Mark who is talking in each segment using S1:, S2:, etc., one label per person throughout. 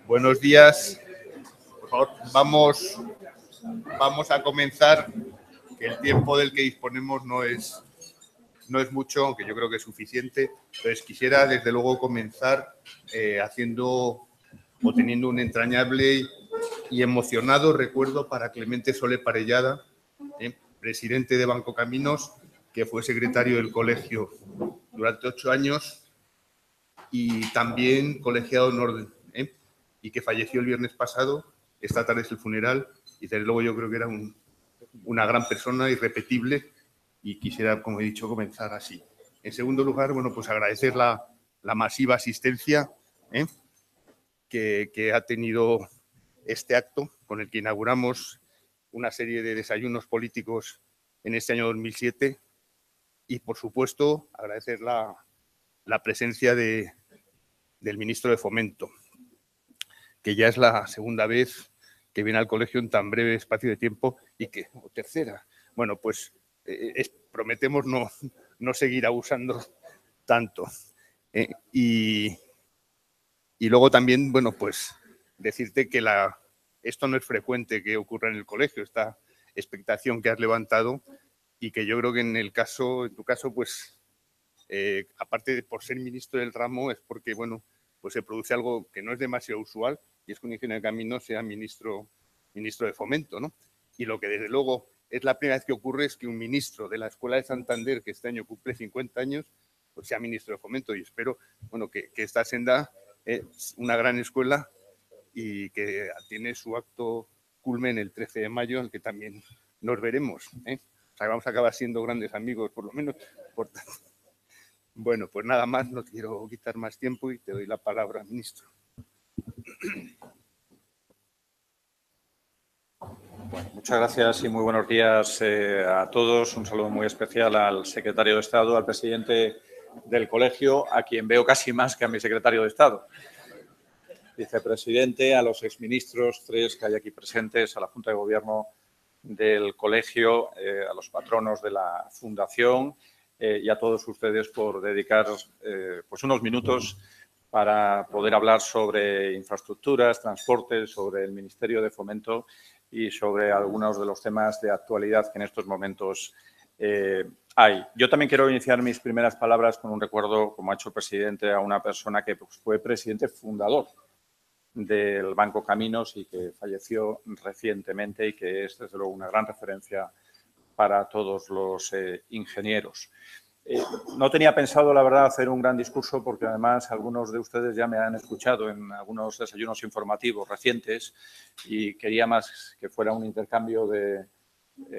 S1: Buenos días. Por favor, vamos a comenzar, que el tiempo del que disponemos no es mucho, aunque yo creo que es suficiente. Entonces, quisiera, desde luego, comenzar teniendo un entrañable y emocionado recuerdo para Clemente Soler Parellada, presidente de Banco Caminos, que fue secretario del colegio durante 8 años y también colegiado de honor, y que falleció el viernes pasado. Esta tarde es el funeral y desde luego yo creo que era una gran persona, irrepetible, y quisiera, como he dicho, comenzar así. En segundo lugar, bueno, pues agradecer la masiva asistencia que ha tenido este acto, con el que inauguramos una serie de desayunos políticos en este año 2007, y, por supuesto, agradecer la presencia del ministro de Fomento, que ya es la segunda vez que viene al colegio en tan breve espacio de tiempo o tercera. Bueno, pues prometemos no seguir abusando tanto. Y luego también, bueno, pues decirte que esto no es frecuente que ocurra en el colegio, esta expectación que has levantado, y que yo creo que en tu caso, pues, aparte de por ser ministro del ramo, es porque, bueno, pues se produce algo que no es demasiado usual, y es que un ingeniero de caminos sea ministro de Fomento, ¿no? Y lo que desde luego es la primera vez que ocurre es que un ministro de la Escuela de Santander, que este año cumple 50 años, pues sea ministro de Fomento. Y espero, bueno, que esta senda es una gran escuela y que tiene su acto culmen el 13 de mayo, en el que también nos veremos. O sea, vamos a acabar siendo grandes amigos, por lo menos. Bueno, pues nada más, no quiero quitar más tiempo y te doy la palabra, ministro.
S2: Bueno, muchas gracias y muy buenos días a todos. Un saludo muy especial al secretario de Estado, al presidente del colegio, a quien veo casi más que a mi secretario de Estado. Vicepresidente, a los exministros, 3 que hay aquí presentes, a la Junta de Gobierno del colegio, a los patronos de la Fundación y a todos ustedes por dedicar pues unos minutos para poder hablar sobre infraestructuras, transportes, sobre el Ministerio de Fomento y sobre algunos de los temas de actualidad que en estos momentos hay. Yo también quiero iniciar mis primeras palabras con un recuerdo, como ha hecho el presidente, a una persona que pues, fue presidente fundador del Banco Caminos y que falleció recientemente y que es, desde luego, una gran referencia para todos los ingenieros. No tenía pensado, la verdad, hacer un gran discurso porque, además, algunos de ustedes ya me han escuchado en algunos desayunos informativos recientes y quería más que fuera un intercambio de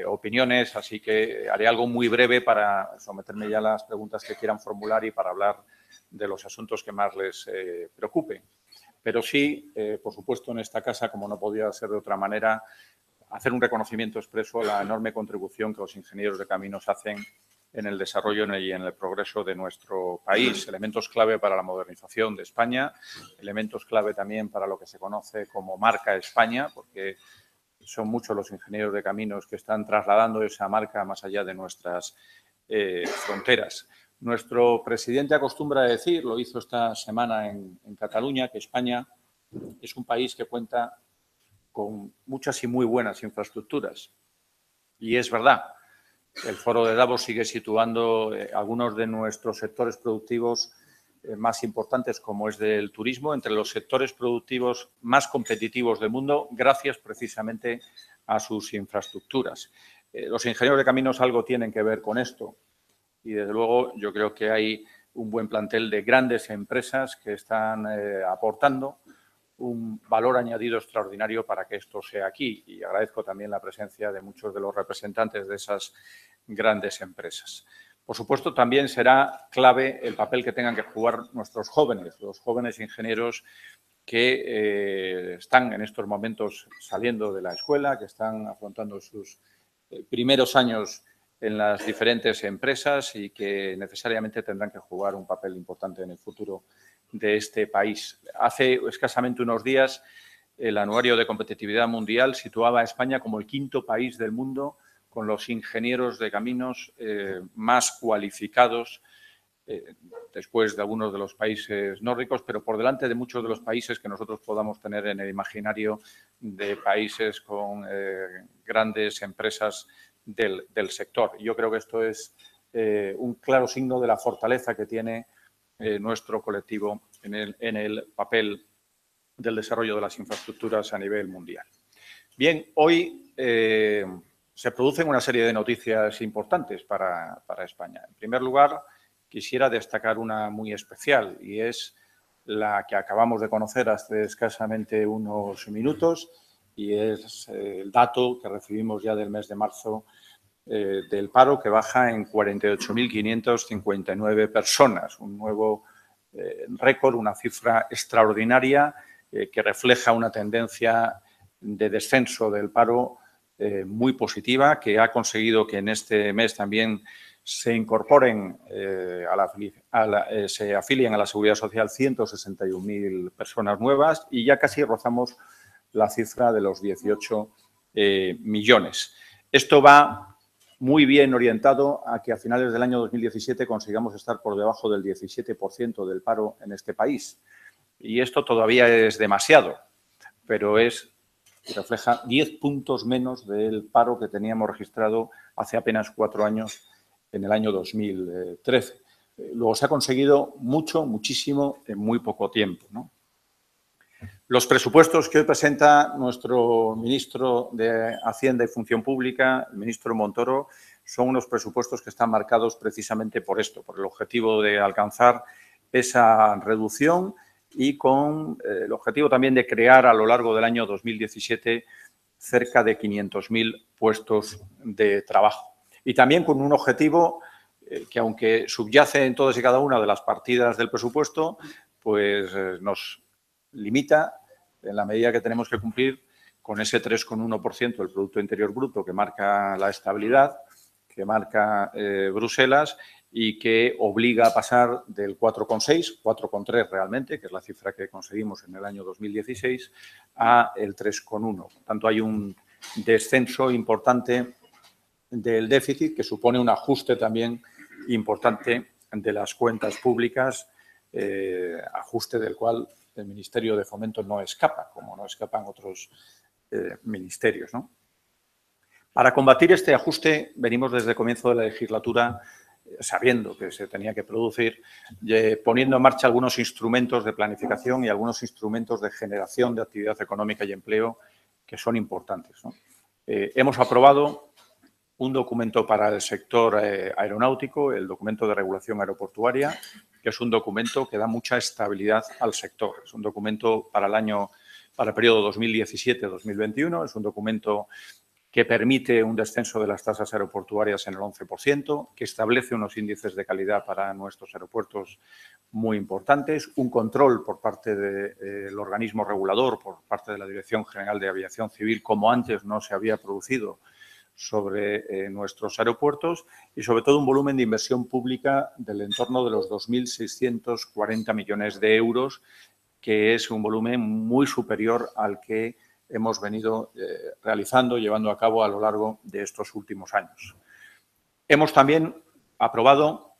S2: opiniones, así que haré algo muy breve para someterme ya a las preguntas que quieran formular y para hablar de los asuntos que más les preocupen. Pero sí, por supuesto, en esta casa, como no podía ser de otra manera, hacer un reconocimiento expreso a la enorme contribución que los ingenieros de caminos hacen en el desarrollo y en el progreso de nuestro país. Elementos clave para la modernización de España, elementos clave también para lo que se conoce como marca España, porque son muchos los ingenieros de caminos que están trasladando esa marca más allá de nuestras fronteras. Nuestro presidente acostumbra a decir, lo hizo esta semana en Cataluña, que España es un país que cuenta con muchas y muy buenas infraestructuras. Y es verdad, el Foro de Davos sigue situando algunos de nuestros sectores productivos más importantes, como es del turismo, entre los sectores productivos más competitivos del mundo, gracias precisamente a sus infraestructuras. Los ingenieros de caminos algo tienen que ver con esto. Y, desde luego, yo creo que hay un buen plantel de grandes empresas que están aportando un valor añadido extraordinario para que esto sea aquí. Y agradezco también la presencia de muchos de los representantes de esas grandes empresas. Por supuesto, también será clave el papel que tengan que jugar nuestros jóvenes, los jóvenes ingenieros que están en estos momentos saliendo de la escuela, que están afrontando sus primeros años en las diferentes empresas y que necesariamente tendrán que jugar un papel importante en el futuro de este país. Hace escasamente unos días, el Anuario de Competitividad Mundial situaba a España como el 5º país del mundo con los ingenieros de caminos más cualificados después de algunos de los países nórdicos, pero por delante de muchos de los países que nosotros podamos tener en el imaginario de países con grandes empresas del sector. Yo creo que esto es un claro signo de la fortaleza que tiene nuestro colectivo en el papel del desarrollo de las infraestructuras a nivel mundial. Bien, hoy se producen una serie de noticias importantes para España. En primer lugar, quisiera destacar una muy especial y es la que acabamos de conocer hace escasamente unos minutos y es el dato que recibimos ya del mes de marzo del paro, que baja en 48.559 personas, un nuevo récord, una cifra extraordinaria que refleja una tendencia de descenso del paro muy positiva, que ha conseguido que en este mes también se incorporen, se afilien a la Seguridad Social 161.000 personas nuevas y ya casi rozamos la cifra de los 18 millones. Esto va muy bien orientado a que a finales del año 2017 consigamos estar por debajo del 17% del paro en este país. Y esto todavía es demasiado, pero refleja 10 puntos menos del paro que teníamos registrado hace apenas 4 años, en el año 2013. Luego se ha conseguido muchísimo en muy poco tiempo, ¿no? Los presupuestos que hoy presenta nuestro ministro de Hacienda y Función Pública, el ministro Montoro, son unos presupuestos que están marcados precisamente por esto, por el objetivo de alcanzar esa reducción y con el objetivo también de crear a lo largo del año 2017 cerca de 500.000 puestos de trabajo. Y también con un objetivo que, aunque subyace en todas y cada una de las partidas del presupuesto, pues nos limita en la medida que tenemos que cumplir con ese 3,1% del Producto Interior Bruto que marca la estabilidad, que marca Bruselas y que obliga a pasar del 4,6, 4,3 realmente, que es la cifra que conseguimos en el año 2016, a el 3,1. Por tanto, hay un descenso importante del déficit que supone un ajuste también importante de las cuentas públicas, ajuste del cual el Ministerio de Fomento no escapa, como no escapan otros ministerios, ¿no? Para combatir este ajuste, venimos desde el comienzo de la legislatura sabiendo que se tenía que producir, poniendo en marcha algunos instrumentos de planificación y algunos instrumentos de generación de actividad económica y empleo que son importantes, ¿no? Hemos aprobado un documento para el sector aeronáutico, el documento de regulación aeroportuaria, que es un documento que da mucha estabilidad al sector. Es un documento para el periodo 2017-2021, es un documento que permite un descenso de las tasas aeroportuarias en el 11%, que establece unos índices de calidad para nuestros aeropuertos muy importantes, un control por parte del organismo regulador, por parte de la Dirección General de Aviación Civil, como antes no se había producido sobre nuestros aeropuertos y, sobre todo, un volumen de inversión pública del entorno de los 2.640 millones de euros, que es un volumen muy superior al que hemos venido realizando, llevando a cabo a lo largo de estos últimos años. Hemos también aprobado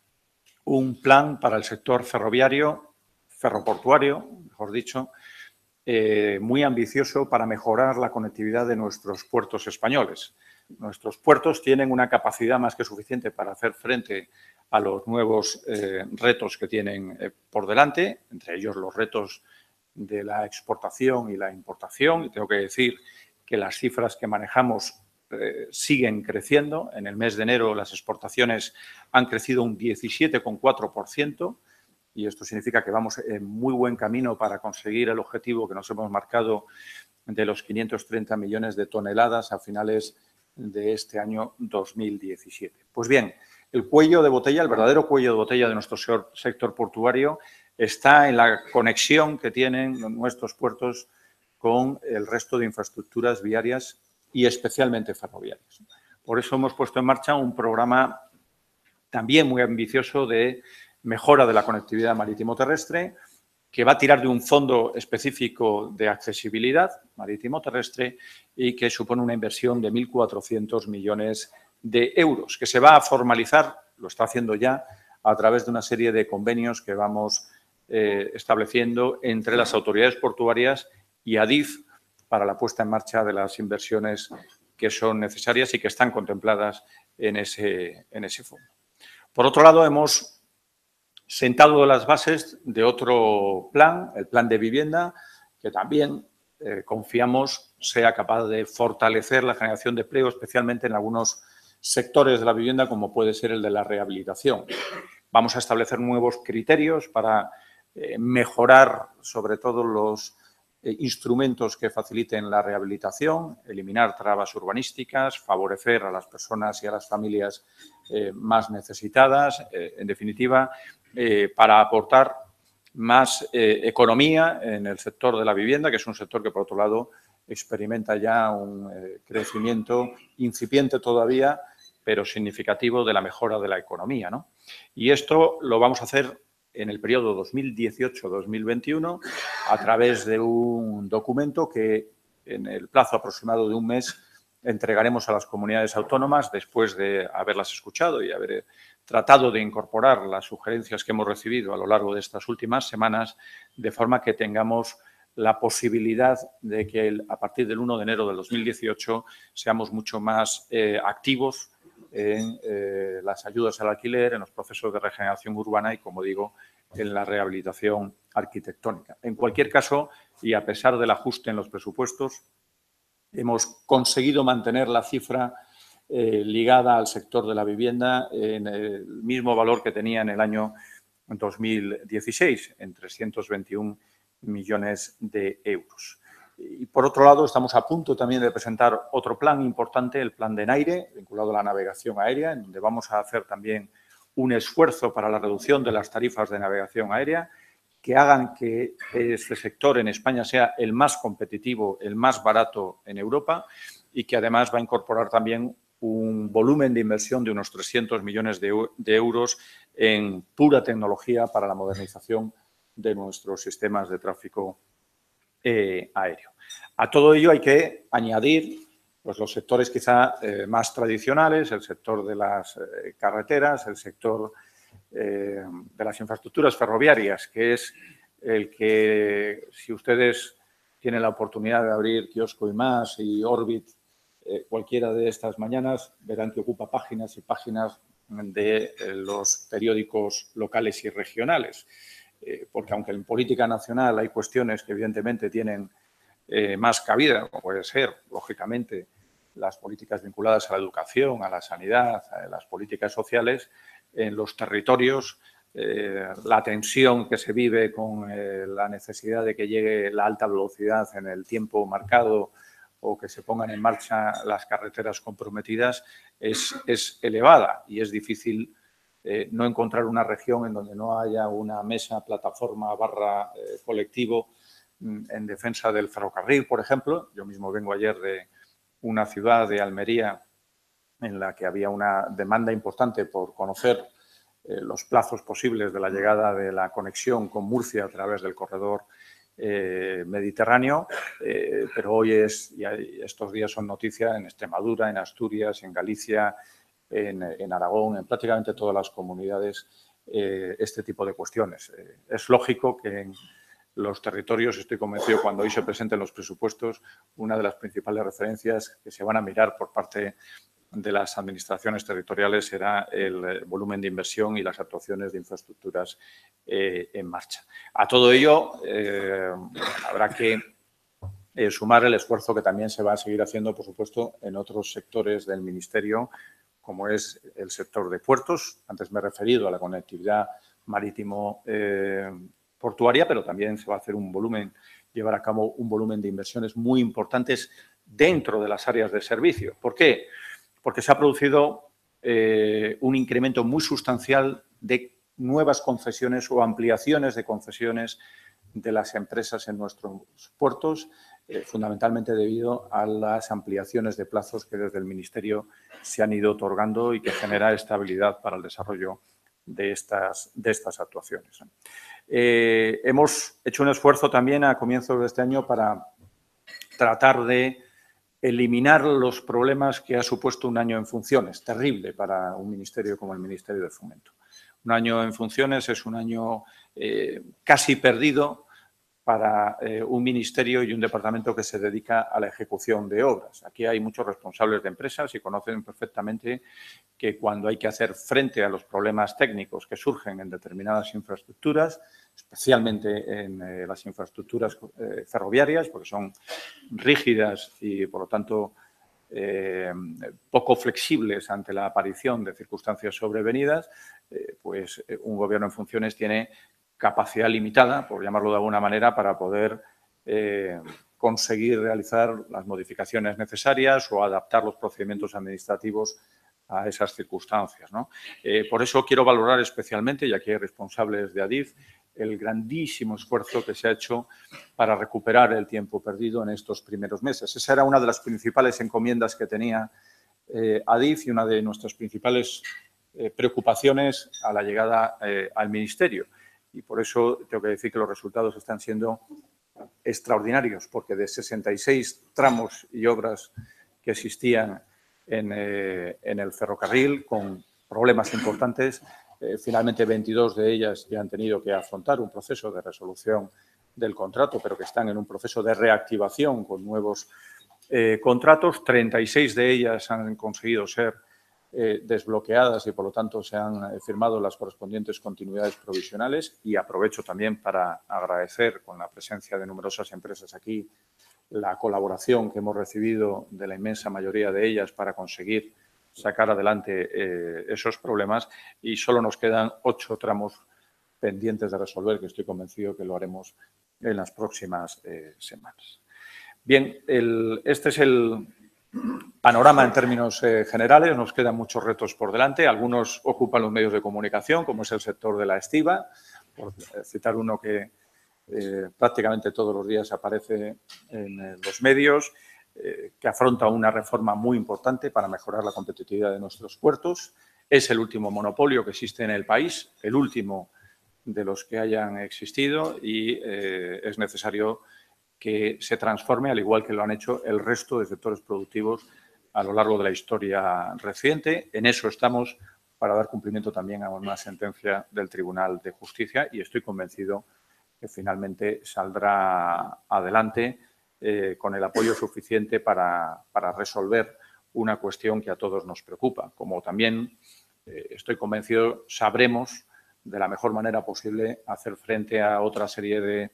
S2: un plan para el sector ferroportuario, mejor dicho, muy ambicioso para mejorar la conectividad de nuestros puertos españoles. Nuestros puertos tienen una capacidad más que suficiente para hacer frente a los nuevos retos que tienen por delante, entre ellos los retos de la exportación y la importación. Y tengo que decir que las cifras que manejamos siguen creciendo. En el mes de enero las exportaciones han crecido un 17,4% y esto significa que vamos en muy buen camino para conseguir el objetivo que nos hemos marcado de los 530 millones de toneladas a finales de este año 2017. Pues bien, el cuello de botella, el verdadero cuello de botella de nuestro sector portuario está en la conexión que tienen nuestros puertos con el resto de infraestructuras viarias y especialmente ferroviarias. Por eso hemos puesto en marcha un programa también muy ambicioso de mejora de la conectividad marítimo-terrestre, que va a tirar de un fondo específico de accesibilidad marítimo-terrestre y que supone una inversión de 1.400 millones de euros, que se va a formalizar, lo está haciendo ya, a través de una serie de convenios que vamos estableciendo entre las autoridades portuarias y Adif para la puesta en marcha de las inversiones que son necesarias y que están contempladas en ese fondo. Por otro lado, hemos sentado las bases de otro plan, el plan de vivienda, que también confiamos sea capaz de fortalecer la generación de empleo, especialmente en algunos sectores de la vivienda, como puede ser el de la rehabilitación. Vamos a establecer nuevos criterios para mejorar, sobre todo, los instrumentos que faciliten la rehabilitación, eliminar trabas urbanísticas, favorecer a las personas y a las familias más necesitadas, en definitiva, para aportar más economía en el sector de la vivienda, que es un sector que, por otro lado, experimenta ya un crecimiento incipiente todavía, pero significativo de la mejora de la economía, ¿no? Y esto lo vamos a hacer en el periodo 2018-2021 a través de un documento que en el plazo aproximado de un mes entregaremos a las comunidades autónomas después de haberlas escuchado y haber tratado de incorporar las sugerencias que hemos recibido a lo largo de estas últimas semanas, de forma que tengamos la posibilidad de que a partir del 1 de enero del 2018 seamos mucho más activos en las ayudas al alquiler, en los procesos de regeneración urbana y, como digo, en la rehabilitación arquitectónica. En cualquier caso, y a pesar del ajuste en los presupuestos, hemos conseguido mantener la cifra ligada al sector de la vivienda en el mismo valor que tenía en el año 2016, en 321 millones de euros. Y, por otro lado, estamos a punto también de presentar otro plan importante, el plan de NAIRE, vinculado a la navegación aérea, en donde vamos a hacer también un esfuerzo para la reducción de las tarifas de navegación aérea, que hagan que este sector en España sea el más competitivo, el más barato en Europa y que además va a incorporar también un volumen de inversión de unos 300 millones de euros en pura tecnología para la modernización de nuestros sistemas de tráfico aéreo. A todo ello hay que añadir pues, los sectores quizá más tradicionales, el sector de las carreteras, el sector de las infraestructuras ferroviarias, que es el que, si ustedes tienen la oportunidad de abrir Kiosco y Más y Orbit cualquiera de estas mañanas, verán que ocupa páginas y páginas de los periódicos locales y regionales. Porque aunque en política nacional hay cuestiones que evidentemente tienen más cabida, como puede ser, lógicamente, las políticas vinculadas a la educación, a la sanidad, a las políticas sociales, en los territorios, la tensión que se vive con la necesidad de que llegue la alta velocidad en el tiempo marcado o que se pongan en marcha las carreteras comprometidas es elevada y es difícil no encontrar una región en donde no haya una mesa, plataforma, colectivo en defensa del ferrocarril, por ejemplo. Yo mismo vengo ayer de una ciudad de Almería en la que había una demanda importante por conocer los plazos posibles de la llegada de la conexión con Murcia a través del corredor mediterráneo, pero hoy y estos días son noticia en Extremadura, en Asturias, en Galicia, en Aragón, en prácticamente todas las comunidades, este tipo de cuestiones. Es lógico que en los territorios, estoy convencido, cuando hoy se presenten los presupuestos, una de las principales referencias que se van a mirar por parte de las administraciones territoriales será el volumen de inversión y las actuaciones de infraestructuras en marcha. A todo ello, habrá que sumar el esfuerzo que también se va a seguir haciendo, por supuesto, en otros sectores del Ministerio, como es el sector de puertos. Antes me he referido a la conectividad marítimo-portuaria, pero también se va a hacer llevar a cabo un volumen de inversiones muy importantes dentro de las áreas de servicio. ¿Por qué? Porque se ha producido un incremento muy sustancial de nuevas concesiones o ampliaciones de concesiones de las empresas en nuestros puertos, fundamentalmente debido a las ampliaciones de plazos que desde el Ministerio se han ido otorgando y que genera estabilidad para el desarrollo de estas actuaciones. Hemos hecho un esfuerzo también a comienzos de este año para tratar de eliminar los problemas que ha supuesto un año en funciones, terrible para un ministerio como el Ministerio de Fomento. Un año en funciones es un año casi perdido para un ministerio y un departamento que se dedica a la ejecución de obras. Aquí hay muchos responsables de empresas y conocen perfectamente que cuando hay que hacer frente a los problemas técnicos que surgen en determinadas infraestructuras, especialmente en las infraestructuras ferroviarias, porque son rígidas y, por lo tanto, poco flexibles ante la aparición de circunstancias sobrevenidas, pues un gobierno en funciones tiene capacidad limitada, por llamarlo de alguna manera, para poder conseguir realizar las modificaciones necesarias o adaptar los procedimientos administrativos a esas circunstancias, ¿no? Por eso quiero valorar especialmente, y aquí hay responsables de ADIF, el grandísimo esfuerzo que se ha hecho para recuperar el tiempo perdido en estos primeros meses. Esa era una de las principales encomiendas que tenía ADIF y una de nuestras principales preocupaciones a la llegada al Ministerio. Y por eso tengo que decir que los resultados están siendo extraordinarios, porque de 66 tramos y obras que existían en el ferrocarril con problemas importantes, finalmente 22 de ellas ya han tenido que afrontar un proceso de resolución del contrato, pero que están en un proceso de reactivación con nuevos contratos. 36 de ellas han conseguido ser desbloqueadas y, por lo tanto, se han firmado las correspondientes continuidades provisionales. Y aprovecho también para agradecer, con la presencia de numerosas empresas aquí, la colaboración que hemos recibido de la inmensa mayoría de ellas para conseguir sacar adelante esos problemas. Y solo nos quedan 8 tramos pendientes de resolver, que estoy convencido que lo haremos en las próximas semanas. Bien, este es el panorama en términos generales. Nos quedan muchos retos por delante. Algunos ocupan los medios de comunicación, como es el sector de la estiba, por citar uno que prácticamente todos los días aparece en los medios, que afronta una reforma muy importante para mejorar la competitividad de nuestros puertos. Es el último monopolio que existe en el país, el último de los que hayan existido, y es necesario que se transforme, al igual que lo han hecho el resto de sectores productivos a lo largo de la historia reciente. En eso estamos, para dar cumplimiento también a una sentencia del Tribunal de Justicia, y estoy convencido que finalmente saldrá adelante con el apoyo suficiente para resolver una cuestión que a todos nos preocupa. Como también estoy convencido, sabremos de la mejor manera posible hacer frente a otra serie de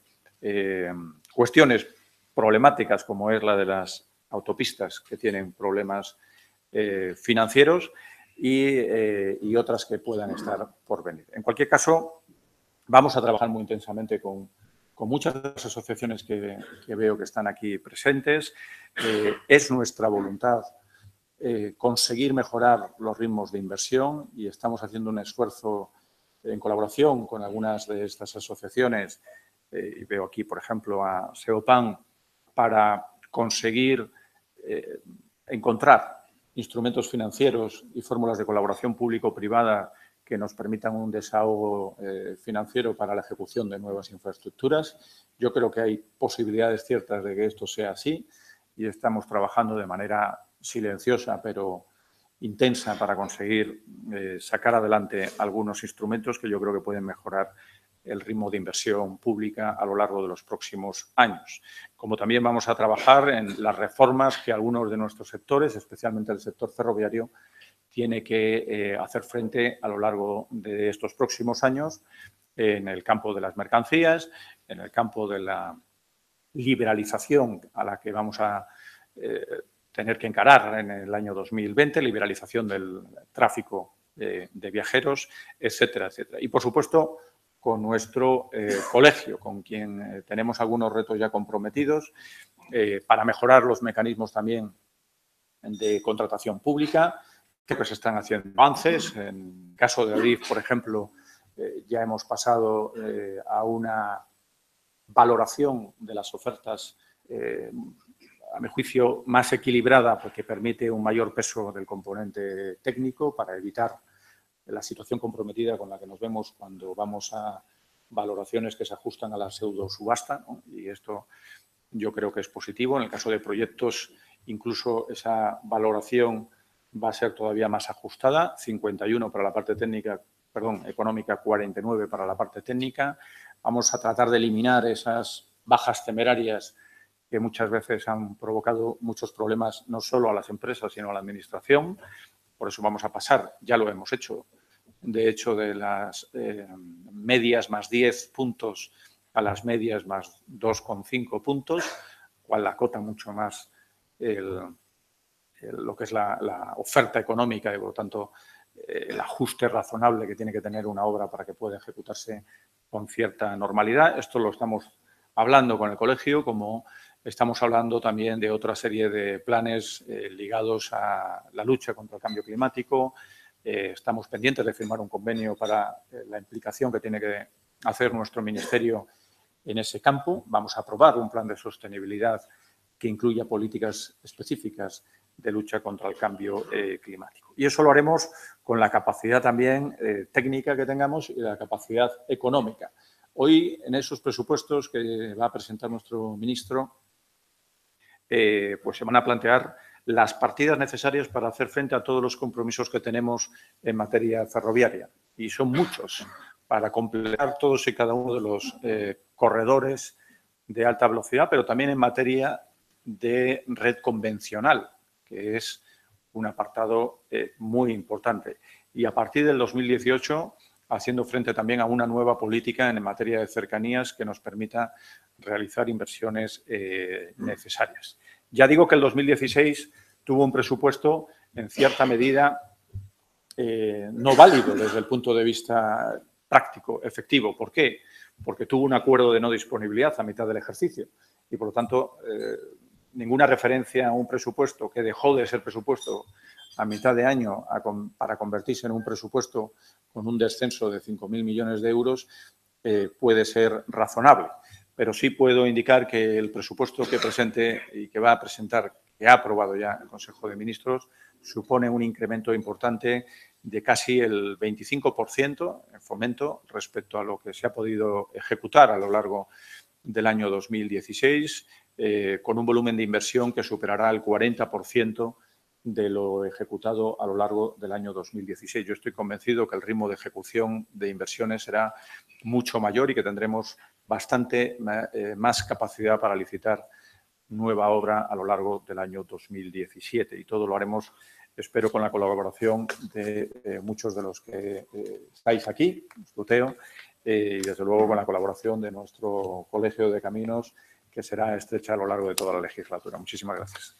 S2: cuestiones problemáticas, como es la de las autopistas, que tienen problemas financieros, y otras que puedan estar por venir. En cualquier caso, vamos a trabajar muy intensamente con muchas de las asociaciones que veo que están aquí presentes. Es nuestra voluntad conseguir mejorar los ritmos de inversión, y estamos haciendo un esfuerzo en colaboración con algunas de estas asociaciones. Y veo aquí, por ejemplo, a Seopan, para conseguir encontrar instrumentos financieros y fórmulas de colaboración público-privada que nos permitan un desahogo financiero para la ejecución de nuevas infraestructuras. Yo creo que hay posibilidades ciertas de que esto sea así, y estamos trabajando de manera silenciosa pero intensa para conseguir sacar adelante algunos instrumentos que yo creo que pueden mejorar el ritmo de inversión pública a lo largo de los próximos años. Como también vamos a trabajar en las reformas que algunos de nuestros sectores, especialmente el sector ferroviario, tiene que hacer frente a lo largo de estos próximos años, en el campo de las mercancías, en el campo de la liberalización a la que vamos a tener que encarar en el año 2020, liberalización del tráfico de viajeros, etcétera, etcétera. Y, por supuesto, con nuestro colegio, con quien tenemos algunos retos ya comprometidos, para mejorar los mecanismos también de contratación pública, que se están haciendo avances. En el caso de ADIF, por ejemplo, ya hemos pasado a una valoración de las ofertas, a mi juicio, más equilibrada, porque permite un mayor peso del componente técnico para evitar la situación comprometida con la que nos vemos cuando vamos a valoraciones que se ajustan a la pseudo-subasta, ¿no? Y esto yo creo que es positivo. En el caso de proyectos, incluso esa valoración va a ser todavía más ajustada, 51 para la parte técnica, económica 49 para la parte técnica. Vamos a tratar de eliminar esas bajas temerarias que muchas veces han provocado muchos problemas no solo a las empresas, sino a la Administración. Por eso vamos a pasar, ya lo hemos hecho, de hecho, de las medias más 10 puntos a las medias más 2,5 puntos, cual acota mucho más lo que es la oferta económica y, por lo tanto, el ajuste razonable que tiene que tener una obra para que pueda ejecutarse con cierta normalidad. Esto lo estamos hablando con el colegio, como estamos hablando también de otra serie de planes ligados a la lucha contra el cambio climático. Estamos pendientes de firmar un convenio para la implicación que tiene que hacer nuestro ministerio en ese campo. Vamos a aprobar un plan de sostenibilidad que incluya políticas específicas de lucha contra el cambio climático. Y eso lo haremos con la capacidad también técnica que tengamos y la capacidad económica. Hoy, en esos presupuestos que va a presentar nuestro ministro, pues se van a plantear las partidas necesarias para hacer frente a todos los compromisos que tenemos en materia ferroviaria. Y son muchos, para completar todos y cada uno de los corredores de alta velocidad, pero también en materia de red convencional, que es un apartado muy importante. Y a partir del 2018, haciendo frente también a una nueva política en materia de cercanías que nos permita realizar inversiones necesarias. Ya digo que el 2016 tuvo un presupuesto en cierta medida no válido desde el punto de vista práctico, efectivo. ¿Por qué? Porque tuvo un acuerdo de no disponibilidad a mitad del ejercicio y, por lo tanto, ninguna referencia a un presupuesto que dejó de ser presupuesto a mitad de año para convertirse en un presupuesto con un descenso de 5.000 millones de euros puede ser razonable. Pero sí puedo indicar que el presupuesto que presente y que va a presentar, que ha aprobado ya el Consejo de Ministros, supone un incremento importante de casi el 25% en Fomento respecto a lo que se ha podido ejecutar a lo largo del año 2016, con un volumen de inversión que superará el 40% de lo ejecutado a lo largo del año 2016. Yo estoy convencido que el ritmo de ejecución de inversiones será mucho mayor y que tendremos bastante más capacidad para licitar nueva obra a lo largo del año 2017. Y todo lo haremos, espero, con la colaboración de muchos de los que estáis aquí, Tuteo, y desde luego con la colaboración de nuestro Colegio de Caminos, que será estrecha a lo largo de toda la legislatura. Muchísimas gracias.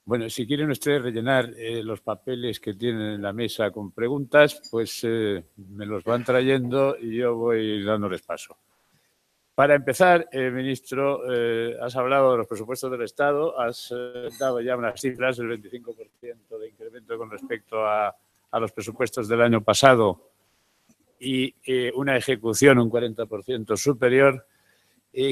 S3: Bueno, si quieren ustedes rellenar los papeles que tienen en la mesa con preguntas, pues me los van trayendo y yo voy dándoles paso. Para empezar, ministro, has hablado de los presupuestos del Estado, has dado ya unas cifras, el 25% de incremento con respecto a los presupuestos del año pasado y una ejecución un 40% superior.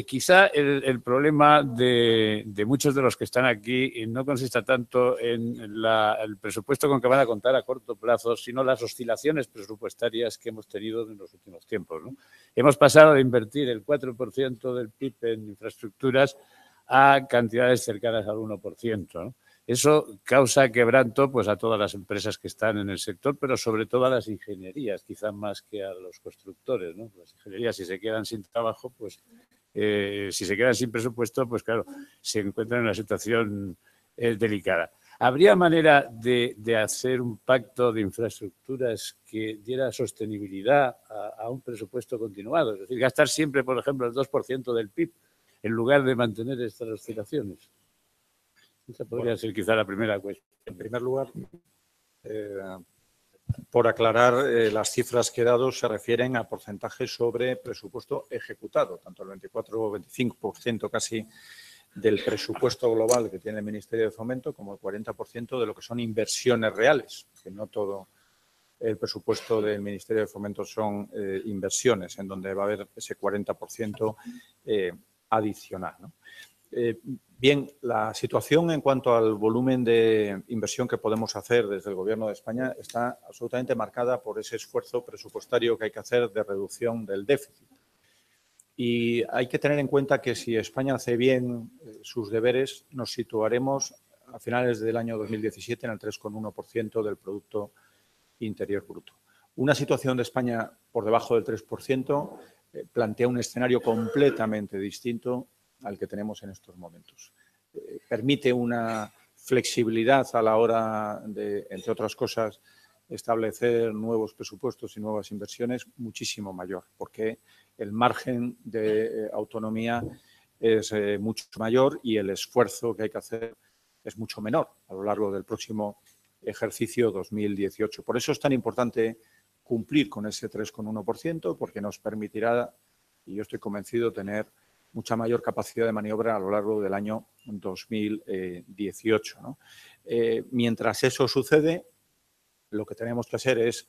S3: Quizá el problema de muchos de los que están aquí no consista tanto en el presupuesto con que van a contar a corto plazo, sino las oscilaciones presupuestarias que hemos tenido en los últimos tiempos, ¿no? Hemos pasado de invertir el 4% del PIB en infraestructuras a cantidades cercanas al 1%, ¿no? Eso causa quebranto pues, a todas las empresas que están en el sector, pero sobre todo a las ingenierías, quizá más que a los constructores, ¿no? Las ingenierías, si se quedan sin trabajo, pues si se quedan sin presupuesto, pues claro, se encuentran en una situación delicada. ¿Habría manera de hacer un pacto de infraestructuras que diera sostenibilidad a un presupuesto continuado? Es decir, gastar siempre, por ejemplo, el 2% del PIB en lugar de mantener estas oscilaciones. Esa podría ser quizá la primera cuestión.
S2: En primer lugar, por aclarar, las cifras que he dado se refieren a porcentajes sobre presupuesto ejecutado, tanto el 24 o 25% casi del presupuesto global que tiene el Ministerio de Fomento como el 40% de lo que son inversiones reales, que no todo el presupuesto del Ministerio de Fomento son inversiones, en donde va a haber ese 40% adicional, ¿no? Bien, la situación en cuanto al volumen de inversión que podemos hacer desde el Gobierno de España está absolutamente marcada por ese esfuerzo presupuestario que hay que hacer de reducción del déficit. Y hay que tener en cuenta que si España hace bien sus deberes, nos situaremos a finales del año 2017 en el 3,1% del Producto Interior Bruto. Una situación de España por debajo del 3% plantea un escenario completamente distinto al que tenemos en estos momentos. Permite una flexibilidad a la hora de, entre otras cosas, establecer nuevos presupuestos y nuevas inversiones muchísimo mayor, porque el margen de autonomía es mucho mayor y el esfuerzo que hay que hacer es mucho menor a lo largo del próximo ejercicio 2018. Por eso es tan importante cumplir con ese 3,1%, porque nos permitirá, y yo estoy convencido, tener mucha mayor capacidad de maniobra a lo largo del año 2018, ¿no? Mientras eso sucede, lo que tenemos que hacer es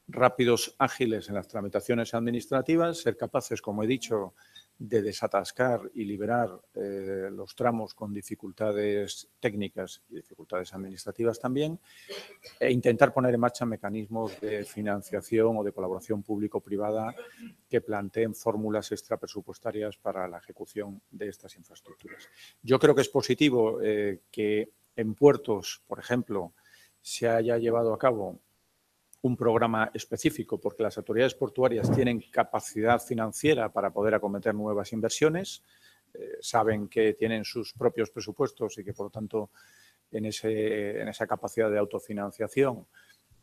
S2: rápidos, ágiles en las tramitaciones administrativas, ser capaces, como he dicho, de desatascar y liberar los tramos con dificultades técnicas y dificultades administrativas también, e intentar poner en marcha mecanismos de financiación o de colaboración público-privada que planteen fórmulas extrapresupuestarias para la ejecución de estas infraestructuras. Yo creo que es positivo que en puertos, por ejemplo, se haya llevado a cabo un programa específico, porque las autoridades portuarias tienen capacidad financiera para poder acometer nuevas inversiones, saben que tienen sus propios presupuestos y que, por lo tanto, en esa capacidad de autofinanciación,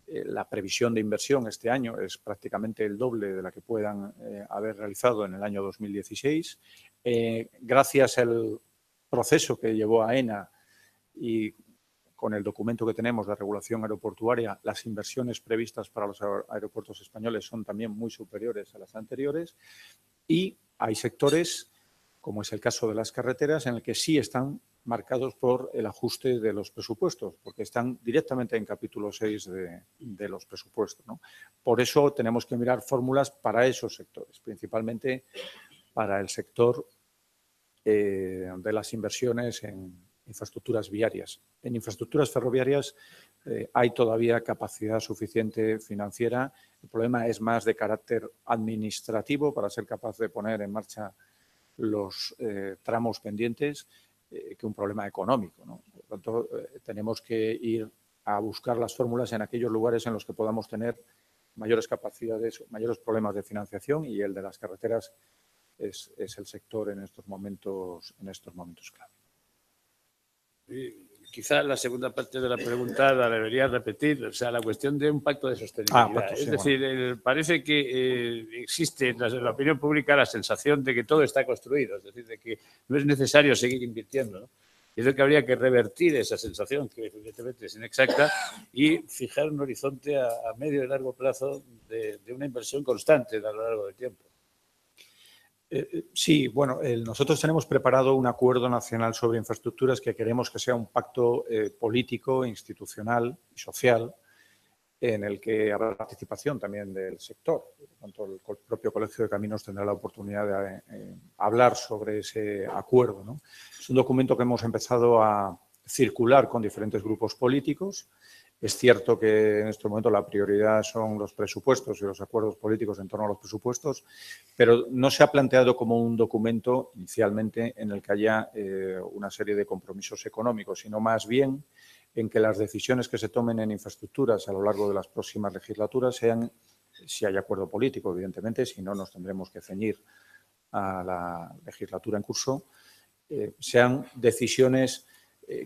S2: la previsión de inversión este año es prácticamente el doble de la que puedan haber realizado en el año 2016. Gracias al proceso que llevó AENA y con el documento que tenemos de regulación aeroportuaria, las inversiones previstas para los aeropuertos españoles son también muy superiores a las anteriores, y hay sectores, como es el caso de las carreteras, en el que sí están marcados por el ajuste de los presupuestos, porque están directamente en capítulo 6 de los presupuestos, ¿no? Por eso tenemos que mirar fórmulas para esos sectores, principalmente para el sector de las inversiones en infraestructuras viarias. En infraestructuras ferroviarias hay todavía capacidad suficiente financiera. El problema es más de carácter administrativo para ser capaz de poner en marcha los tramos pendientes que un problema económico, ¿no? Por lo tanto, tenemos que ir a buscar las fórmulas en aquellos lugares en los que podamos tener mayores capacidades, mayores problemas de financiación, y el de las carreteras es el sector en estos momentos clave.
S3: Quizá la segunda parte de la pregunta la debería repetir, o sea, la cuestión de un pacto de sostenibilidad. Es decir, parece que existe en la opinión pública la sensación de que todo está construido, es decir, de que no es necesario seguir invirtiendo, ¿no? Y creo que habría que revertir esa sensación, que evidentemente es inexacta, y fijar un horizonte a medio y largo plazo de una inversión constante a lo largo del tiempo.
S2: Sí, bueno, nosotros tenemos preparado un acuerdo nacional sobre infraestructuras que queremos que sea un pacto político, institucional y social, en el que habrá participación también del sector. Por lo tanto, el propio Colegio de Caminos tendrá la oportunidad de hablar sobre ese acuerdo, ¿no? Es un documento que hemos empezado a circular con diferentes grupos políticos. Es cierto que en este momento la prioridad son los presupuestos y los acuerdos políticos en torno a los presupuestos, pero no se ha planteado como un documento inicialmente en el que haya una serie de compromisos económicos, sino más bien en que las decisiones que se tomen en infraestructuras a lo largo de las próximas legislaturas sean, si hay acuerdo político, evidentemente, si no nos tendremos que ceñir a la legislatura en curso, sean decisiones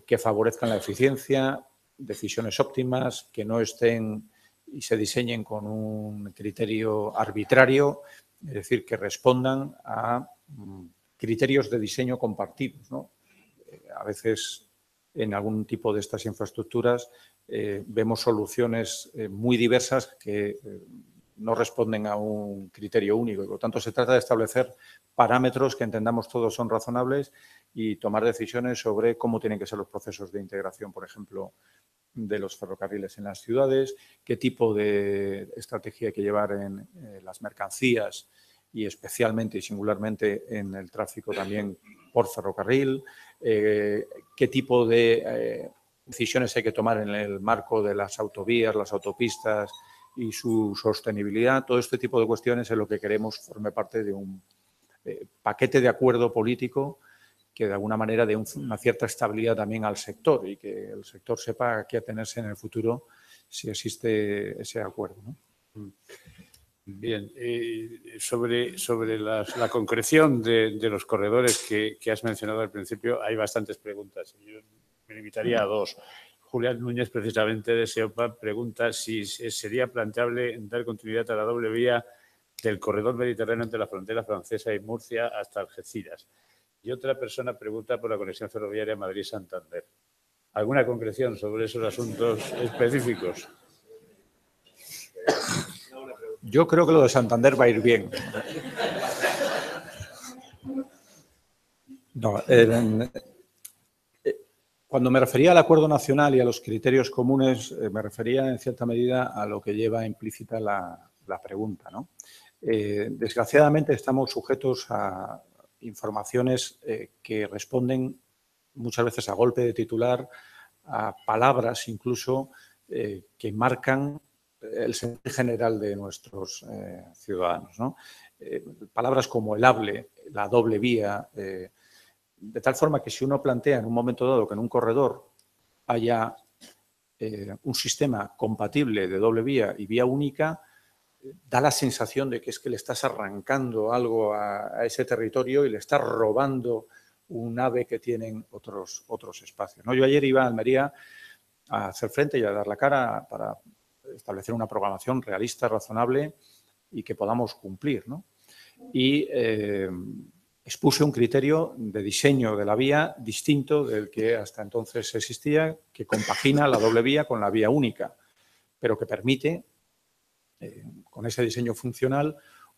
S2: que favorezcan la eficiencia, decisiones óptimas, que no estén y se diseñen con un criterio arbitrario, es decir, que respondan a criterios de diseño compartidos, ¿no? A veces en algún tipo de estas infraestructuras vemos soluciones muy diversas que no responden a un criterio único, y por lo tanto se trata de establecer parámetros que entendamos todos son razonables y tomar decisiones sobre cómo tienen que ser los procesos de integración, por ejemplo, de los ferrocarriles en las ciudades, qué tipo de estrategia hay que llevar en las mercancías y especialmente y singularmente en el tráfico también por ferrocarril, qué tipo de decisiones hay que tomar en el marco de las autovías, las autopistas y su sostenibilidad. Todo este tipo de cuestiones es lo que queremos forme parte de un paquete de acuerdo político que de alguna manera dé una cierta estabilidad también al sector y que el sector sepa a qué atenerse en el futuro si existe ese acuerdo, ¿no?
S3: Bien, sobre la concreción de los corredores que has mencionado al principio, hay bastantes preguntas. Yo me limitaría a dos. Julián Núñez, precisamente de SEOPA, pregunta si sería planteable dar continuidad a la doble vía del corredor mediterráneo entre la frontera francesa y Murcia hasta Algeciras. Y otra persona pregunta por la conexión ferroviaria Madrid-Santander. ¿Alguna concreción sobre esos asuntos específicos?
S2: Yo creo que lo de Santander va a ir bien. No, cuando me refería al acuerdo nacional y a los criterios comunes, me refería en cierta medida a lo que lleva implícita la pregunta, ¿no? Desgraciadamente estamos sujetos a informaciones que responden muchas veces a golpe de titular, a palabras incluso que marcan el sentido general de nuestros ciudadanos, ¿no? Palabras como el hable, la doble vía, de tal forma que si uno plantea en un momento dado que en un corredor haya un sistema compatible de doble vía y vía única, da la sensación de que es que le estás arrancando algo a ese territorio y le estás robando un ave que tienen otros espacios, ¿no? Yo ayer iba a Almería a hacer frente y a dar la cara para establecer una programación realista, razonable y que podamos cumplir, ¿no? Y expuse un criterio de diseño de la vía distinto del que hasta entonces existía, que compagina la doble vía con la vía única, pero que permite, con ese diseño funcional,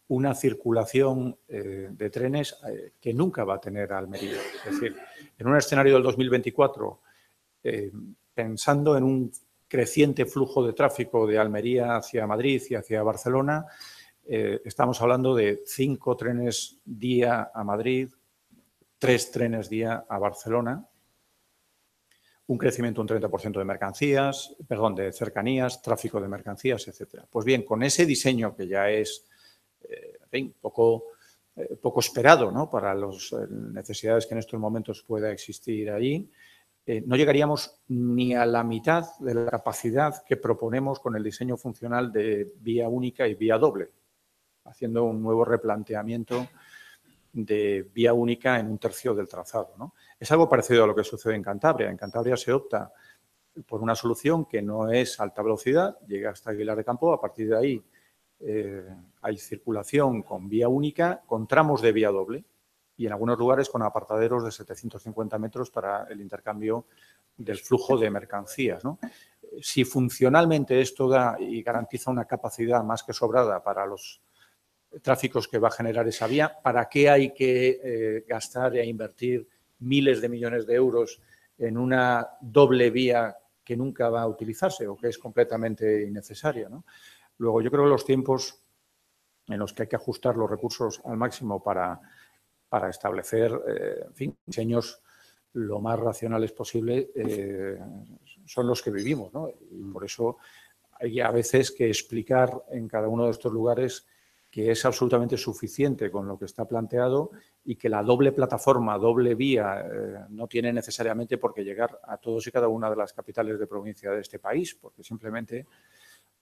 S2: una circulación de trenes que nunca va a tener Almería. Es decir, en un escenario del 2024, pensando en un creciente flujo de tráfico de Almería hacia Madrid y hacia Barcelona, estamos hablando de 5 trenes día a Madrid, 3 trenes día a Barcelona, un crecimiento de un 30% de mercancías, perdón, de cercanías, tráfico de mercancías, etcétera. Pues bien, con ese diseño que ya es poco esperado, ¿no?, para las necesidades que en estos momentos pueda existir allí, no llegaríamos ni a la mitad de la capacidad que proponemos con el diseño funcional de vía única y vía doble, haciendo un nuevo replanteamiento de vía única en un tercio del trazado, ¿no? Es algo parecido a lo que sucede en Cantabria. En Cantabria se opta por una solución que no es alta velocidad, llega hasta Aguilar de Campo, a partir de ahí hay circulación con vía única, con tramos de vía doble y en algunos lugares con apartaderos de 750 metros para el intercambio del flujo de mercancías, ¿no? Si funcionalmente esto da y garantiza una capacidad más que sobrada para los tráficos que va a generar esa vía, ¿para qué hay que gastar e invertir miles de millones de euros en una doble vía que nunca va a utilizarse o que es completamente innecesaria, ¿no? Luego, yo creo que los tiempos en los que hay que ajustar los recursos al máximo para establecer, en fin, diseños lo más racionales posible son los que vivimos, ¿no? Y por eso hay a veces que explicar en cada uno de estos lugares que es absolutamente suficiente con lo que está planteado y que la doble plataforma, doble vía, no tiene necesariamente por qué llegar a todos y cada una de las capitales de provincia de este país, porque simplemente,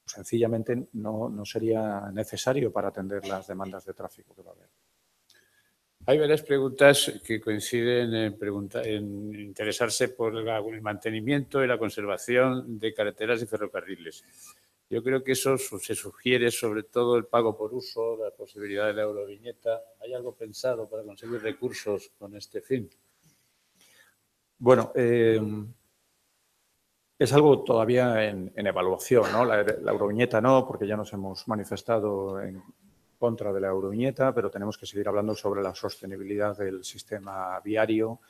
S2: sencillamente, no sería necesario para atender las demandas de tráfico que va a haber.
S3: Hay varias preguntas que coinciden en interesarse por el mantenimiento y la conservación de carreteras y ferrocarriles. Yo creo que eso se sugiere sobre todo el pago por uso, la posibilidad de la euroviñeta. ¿Hay algo pensado para conseguir recursos con este fin?
S2: Bueno, es algo todavía en evaluación, ¿no? La euroviñeta no, porque ya nos hemos manifestado en contra de la euroviñeta, pero tenemos que seguir hablando sobre la sostenibilidad del sistema viario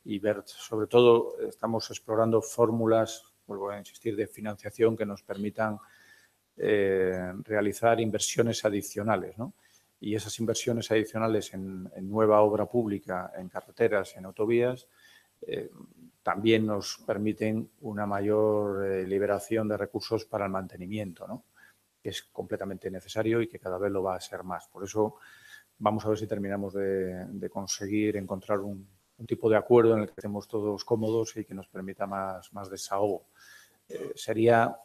S2: y ver, sobre todo, estamos explorando fórmulas, vuelvo a insistir, de financiación que nos permitan realizar inversiones adicionales, ¿no? Y esas inversiones adicionales en nueva obra pública, en carreteras, en autovías, también nos permiten una mayor liberación de recursos para el mantenimiento, ¿no?, que es completamente necesario y que cada vez lo va a ser más. Por eso vamos a ver si terminamos de conseguir encontrar un tipo de acuerdo en el que estemos todos cómodos y que nos permita más desahogo. Sería,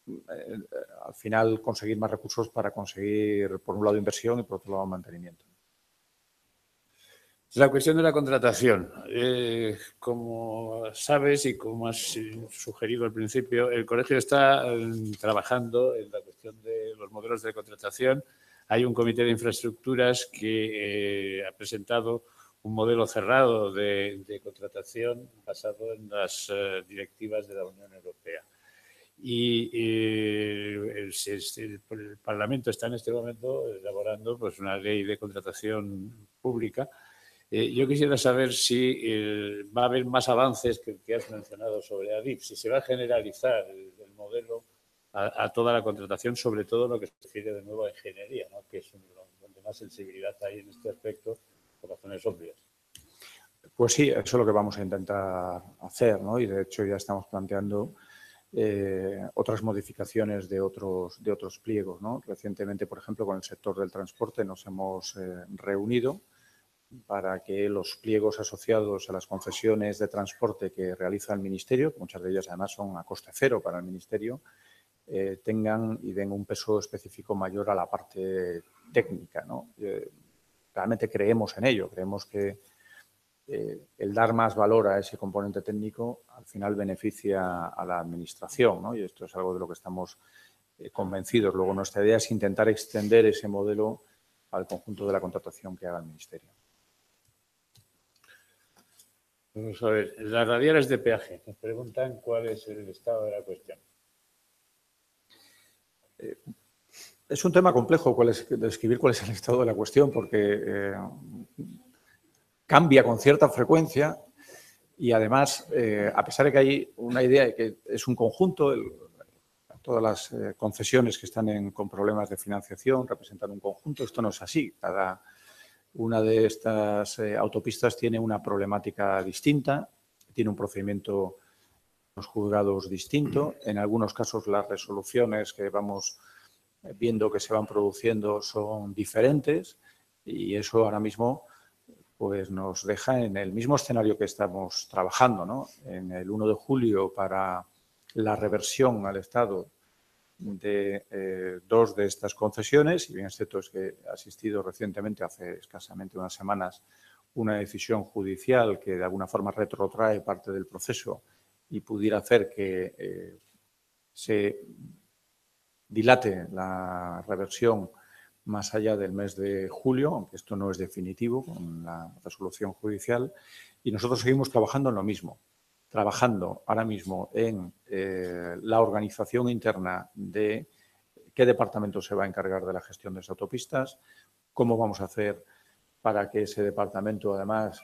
S2: al final, conseguir más recursos para conseguir, por un lado, inversión y, por otro lado, mantenimiento.
S3: La cuestión de la contratación. Como sabes y como has sugerido al principio, el colegio está trabajando en la cuestión de los modelos de contratación. Hay un comité de infraestructuras que ha presentado un modelo cerrado de contratación basado en las directivas de la Unión Europea. Y el Parlamento está en este momento elaborando pues, una ley de contratación pública. Yo quisiera saber si va a haber más avances que el que has mencionado sobre ADIF, si se va a generalizar el modelo a toda la contratación, sobre todo lo que se refiere de nuevo a ingeniería, ¿no? Que es donde más sensibilidad hay en este aspecto, por razones obvias.
S2: Pues sí, eso es lo que vamos a intentar hacer, ¿no? Y de hecho ya estamos planteando otras modificaciones de otros pliegos, ¿no? Recientemente, por ejemplo, con el sector del transporte nos hemos reunido para que los pliegos asociados a las concesiones de transporte que realiza el Ministerio, que muchas de ellas además son a coste cero para el Ministerio, tengan y den un peso específico mayor a la parte técnica, ¿no? Realmente creemos en ello, creemos que el dar más valor a ese componente técnico al final beneficia a la Administración, ¿no? Y esto es algo de lo que estamos convencidos. Luego, nuestra idea es intentar extender ese modelo al conjunto de la contratación que haga el Ministerio.
S3: Vamos a ver, las radiales de peaje. Nos preguntan cuál es el estado de la cuestión.
S2: Es un tema complejo describir cuál es el estado de la cuestión porque cambia con cierta frecuencia y además, a pesar de que hay una idea de que es un conjunto, todas las concesiones que están con problemas de financiación representan un conjunto, esto no es así. Cada una de estas autopistas tiene una problemática distinta, tiene un procedimiento en los juzgados distinto. En algunos casos las resoluciones que vamos viendo que se van produciendo son diferentes y eso ahora mismo pues nos deja en el mismo escenario que estamos trabajando, ¿no? En el 1 de julio para la reversión al Estado de dos de estas concesiones, y bien es cierto es que ha asistido recientemente, hace escasamente unas semanas, una decisión judicial que de alguna forma retrotrae parte del proceso y pudiera hacer que se dilate la reversión más allá del mes de julio, aunque esto no es definitivo con la resolución judicial, y nosotros seguimos trabajando en lo mismo. Trabajando ahora mismo en la organización interna de qué departamento se va a encargar de la gestión de las autopistas, cómo vamos a hacer para que ese departamento, además,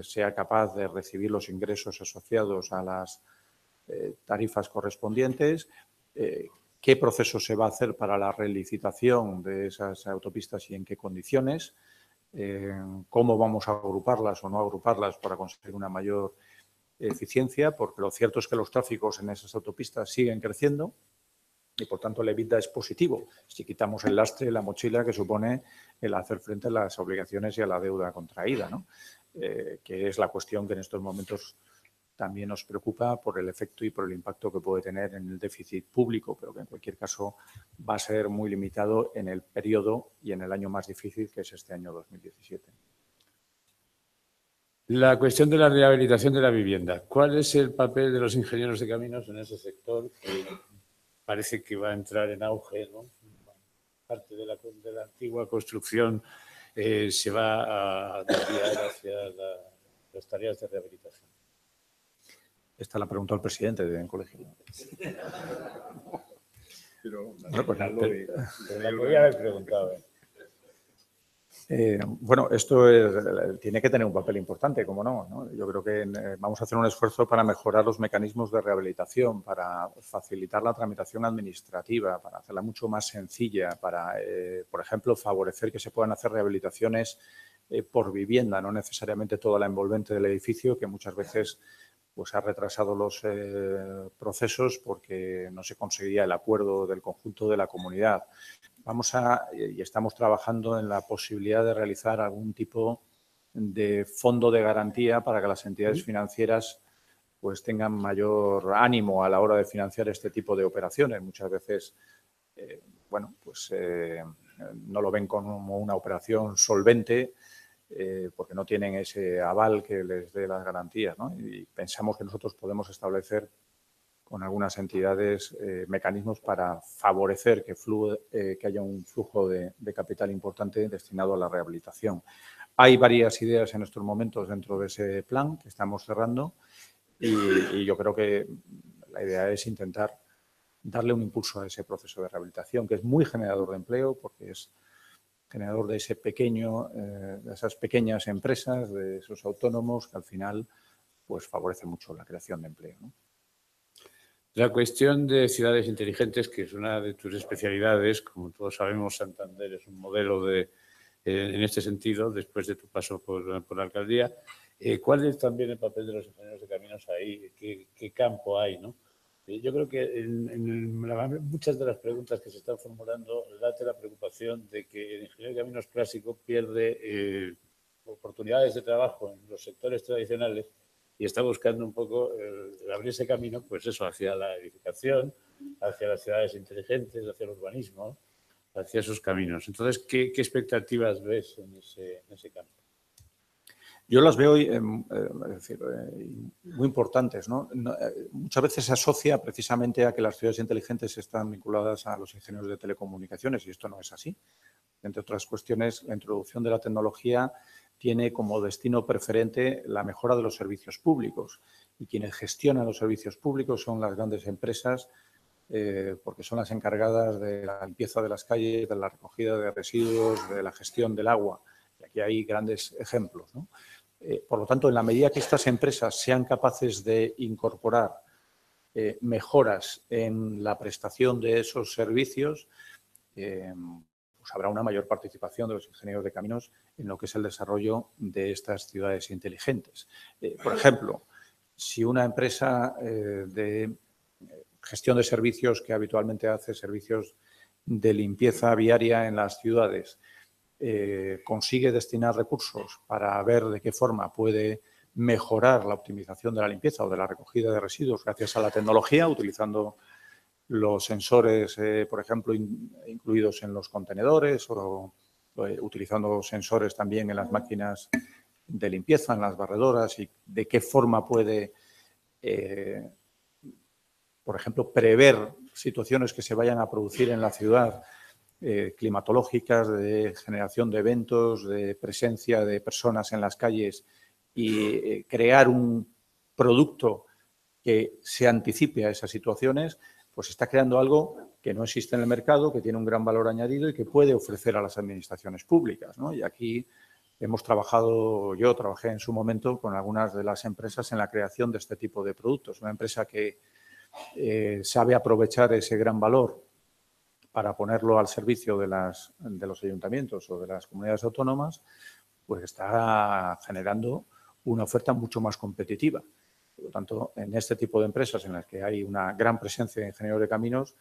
S2: sea capaz de recibir los ingresos asociados a las tarifas correspondientes, qué proceso se va a hacer para la relicitación de esas autopistas y en qué condiciones, cómo vamos a agruparlas o no agruparlas para conseguir una mayor eficiencia, porque lo cierto es que los tráficos en esas autopistas siguen creciendo y, por tanto, el EBITDA es positivo si quitamos el lastre, la mochila que supone el hacer frente a las obligaciones y a la deuda contraída, ¿no? Que es la cuestión que en estos momentos también nos preocupa por el efecto y por el impacto que puede tener en el déficit público, pero que en cualquier caso va a ser muy limitado en el periodo y en el año más difícil, que es este año 2017.
S3: La cuestión de la rehabilitación de la vivienda. ¿Cuál es el papel de los ingenieros de caminos en ese sector que parece que va a entrar en auge, ¿no? Parte de la antigua construcción se va a desviar hacia las tareas de rehabilitación?
S2: Esta la preguntó el presidente del colegio.
S1: Pero
S3: no, pues, la podría haber preguntado.
S2: Bueno, esto tiene que tener un papel importante, ¿cómo no? ¿No? Yo creo que vamos a hacer un esfuerzo para mejorar los mecanismos de rehabilitación, para facilitar la tramitación administrativa, para hacerla mucho más sencilla, para, por ejemplo, favorecer que se puedan hacer rehabilitaciones por vivienda, no necesariamente toda la envolvente del edificio, que muchas veces pues ha retrasado los procesos porque no se conseguía el acuerdo del conjunto de la comunidad. Y estamos trabajando en la posibilidad de realizar algún tipo de fondo de garantía para que las entidades financieras pues tengan mayor ánimo a la hora de financiar este tipo de operaciones. Muchas veces, no lo ven como una operación solvente porque no tienen ese aval que les dé las garantías, ¿no? Y pensamos que nosotros podemos establecer con algunas entidades mecanismos para favorecer que haya un flujo de capital importante destinado a la rehabilitación. Hay varias ideas en estos momentos dentro de ese plan que estamos cerrando y yo creo que la idea es intentar darle un impulso a ese proceso de rehabilitación, que es muy generador de empleo porque es generador de de esas pequeñas empresas, de esos autónomos que al final pues favorece mucho la creación de empleo, ¿no?
S3: La cuestión de ciudades inteligentes, que es una de tus especialidades, como todos sabemos, Santander es un modelo en este sentido, después de tu paso por la alcaldía. ¿Cuál es también el papel de los ingenieros de caminos ahí? ¿Qué campo hay, no? Yo creo que muchas de las preguntas que se están formulando late la preocupación de que el ingeniero de caminos clásico pierde oportunidades de trabajo en los sectores tradicionales y está buscando un poco abrir ese camino, pues eso, hacia la edificación, hacia las ciudades inteligentes, hacia el urbanismo, hacia esos caminos. Entonces, ¿qué expectativas ves en ese campo?
S2: Yo las veo muy importantes, ¿no? Muchas veces se asocia precisamente a que las ciudades inteligentes están vinculadas a los ingenieros de telecomunicaciones y esto no es así. Entre otras cuestiones, la introducción de la tecnología tiene como destino preferente la mejora de los servicios públicos y quienes gestionan los servicios públicos son las grandes empresas porque son las encargadas de la limpieza de las calles, de la recogida de residuos, de la gestión del agua. Y aquí hay grandes ejemplos, ¿no? Por lo tanto, en la medida que estas empresas sean capaces de incorporar mejoras en la prestación de esos servicios, pues habrá una mayor participación de los ingenieros de caminos en lo que es el desarrollo de estas ciudades inteligentes. Por ejemplo, si una empresa de gestión de servicios que habitualmente hace servicios de limpieza viaria en las ciudades consigue destinar recursos para ver de qué forma puede mejorar la optimización de la limpieza o de la recogida de residuos gracias a la tecnología, utilizando los sensores, por ejemplo, incluidos en los contenedores o utilizando sensores también en las máquinas de limpieza, en las barredoras y de qué forma puede, por ejemplo, prever situaciones que se vayan a producir en la ciudad climatológicas, de generación de eventos, de presencia de personas en las calles y crear un producto que se anticipe a esas situaciones, pues está creando algo que no existe en el mercado, que tiene un gran valor añadido y que puede ofrecer a las administraciones públicas, ¿no? Y aquí yo trabajé en su momento con algunas de las empresas en la creación de este tipo de productos. Una empresa que sabe aprovechar ese gran valor para ponerlo al servicio de los ayuntamientos o de las comunidades autónomas, pues está generando una oferta mucho más competitiva. Por lo tanto, en este tipo de empresas en las que hay una gran presencia de ingenieros de caminos,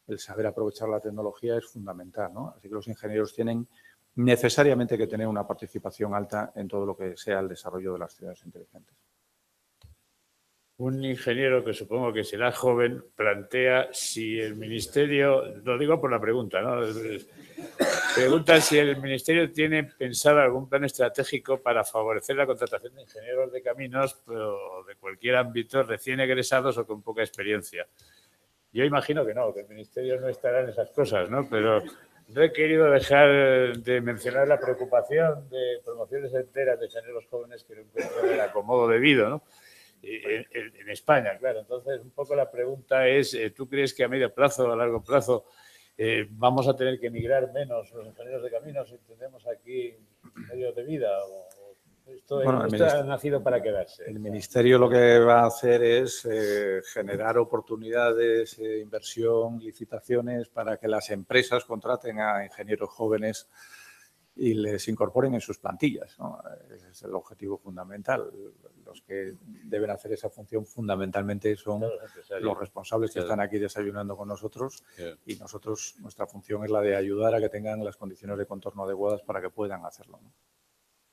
S2: el saber aprovechar la tecnología es fundamental, ¿no? Así que los ingenieros tienen necesariamente que tener una participación alta en todo lo que sea el desarrollo de las ciudades inteligentes.
S3: Un ingeniero que supongo que será joven plantea si el Ministerio, lo digo por la pregunta, ¿no? Pregunta si el Ministerio tiene pensado algún plan estratégico para favorecer la contratación de ingenieros de caminos, pero de cualquier ámbito, recién egresados o con poca experiencia. Yo imagino que no, que el Ministerio no estará en esas cosas, ¿no? Pero no he querido dejar de mencionar la preocupación de promociones enteras de ingenieros jóvenes que no encuentran el acomodo debido, ¿no? En España, claro. Entonces, un poco la pregunta es, ¿tú crees que a medio plazo o a largo plazo vamos a tener que emigrar menos los ingenieros de caminos? ¿Entendemos aquí medios de vida? ¿Esto ha nacido para quedarse?
S2: El Ministerio lo que va a hacer es generar oportunidades, inversión, licitaciones para que las empresas contraten a ingenieros jóvenes y les incorporen en sus plantillas, ¿no? Ese es el objetivo fundamental. Los que deben hacer esa función fundamentalmente son los responsables que están aquí desayunando con nosotros y nosotros, nuestra función es la de ayudar a que tengan las condiciones de contorno adecuadas para que puedan hacerlo, ¿no?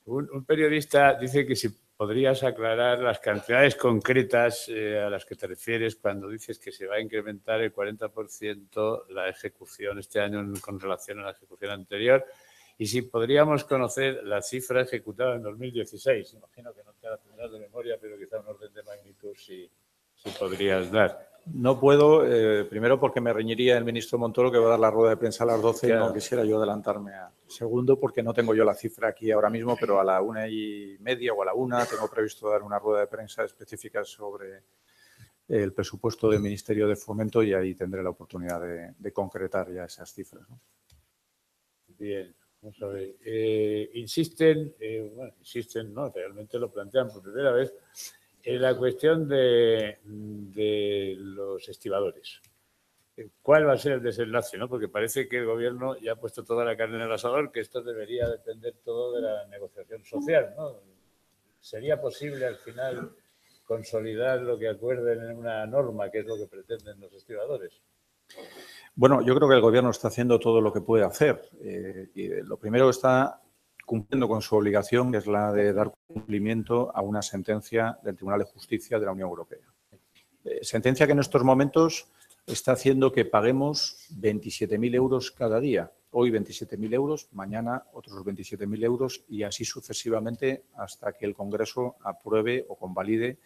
S3: Un periodista dice que si podrías aclarar las cantidades concretas a las que te refieres cuando dices que se va a incrementar el 40% la ejecución este año con relación a la ejecución anterior, y si podríamos conocer la cifra ejecutada en 2016. Imagino que no te la tendrás de memoria, pero quizá un orden de magnitud sí podrías dar.
S2: No puedo, primero porque me reñiría el ministro Montoro, que va a dar la rueda de prensa a las 12
S3: Claro.
S2: y no quisiera yo adelantarme a... Segundo, porque no tengo yo la cifra aquí ahora mismo, pero a la 1:30 o a la 1 tengo previsto dar una rueda de prensa específica sobre el presupuesto del Ministerio de Fomento y ahí tendré la oportunidad de concretar ya esas cifras, ¿no?
S3: Bien, vamos a ver. Insisten, no, realmente lo plantean por primera vez, en la cuestión de los estibadores. ¿Cuál va a ser el desenlace, no? Porque parece que el Gobierno ya ha puesto toda la carne en el asador, que esto debería depender todo de la negociación social, ¿no? ¿Sería posible al final consolidar lo que acuerden en una norma, que es lo que pretenden los estibadores?
S2: Bueno, yo creo que el Gobierno está haciendo todo lo que puede hacer. Y lo primero, está cumpliendo con su obligación, que es la de dar cumplimiento a una sentencia del Tribunal de Justicia de la Unión Europea. Sentencia que en estos momentos está haciendo que paguemos 27.000 euros cada día. Hoy 27.000 euros, mañana otros 27.000 euros y así sucesivamente hasta que el Congreso apruebe o convalide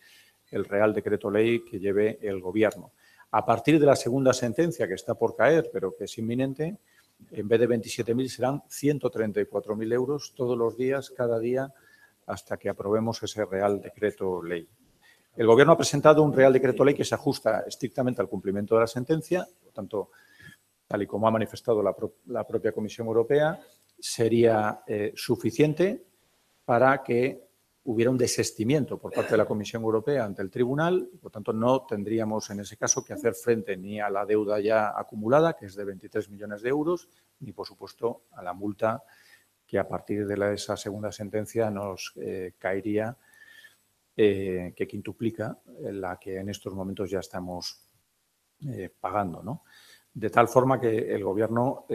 S2: el Real Decreto Ley que lleve el Gobierno. A partir de la segunda sentencia, que está por caer, pero que es inminente, en vez de 27.000 serán 134.000 euros todos los días, cada día, hasta que aprobemos ese Real Decreto Ley. El Gobierno ha presentado un Real Decreto Ley que se ajusta estrictamente al cumplimiento de la sentencia, por tanto, tal y como ha manifestado la propia Comisión Europea, sería suficiente para que hubiera un desistimiento por parte de la Comisión Europea ante el Tribunal. Por tanto, no tendríamos en ese caso que hacer frente ni a la deuda ya acumulada, que es de 23 millones de euros, ni, por supuesto, a la multa que a partir de esa segunda sentencia nos caería, que quintuplica la que en estos momentos ya estamos pagando, ¿no? De tal forma que el Gobierno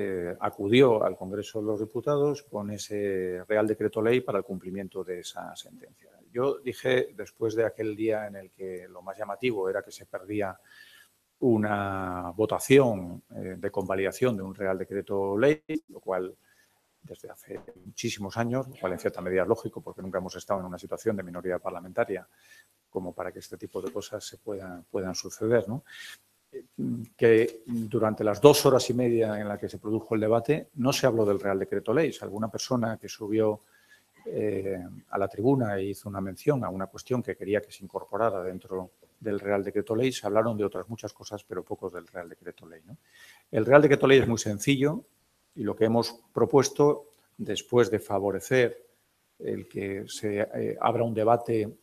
S2: acudió al Congreso de los Diputados con ese Real Decreto Ley para el cumplimiento de esa sentencia. Yo dije, después de aquel día en el que lo más llamativo era que se perdía una votación de convalidación de un Real Decreto Ley, lo cual desde hace muchísimos años, lo cual en cierta medida es lógico porque nunca hemos estado en una situación de minoría parlamentaria como para que este tipo de cosas se puedan suceder, ¿no? Que durante las 2 horas y media en las que se produjo el debate no se habló del Real Decreto Ley. Si alguna persona que subió a la tribuna e hizo una mención a una cuestión que quería que se incorporara dentro del Real Decreto Ley, se hablaron de otras muchas cosas, pero pocos del Real Decreto Ley, ¿no? El Real Decreto Ley es muy sencillo y lo que hemos propuesto, después de favorecer el que se abra un debate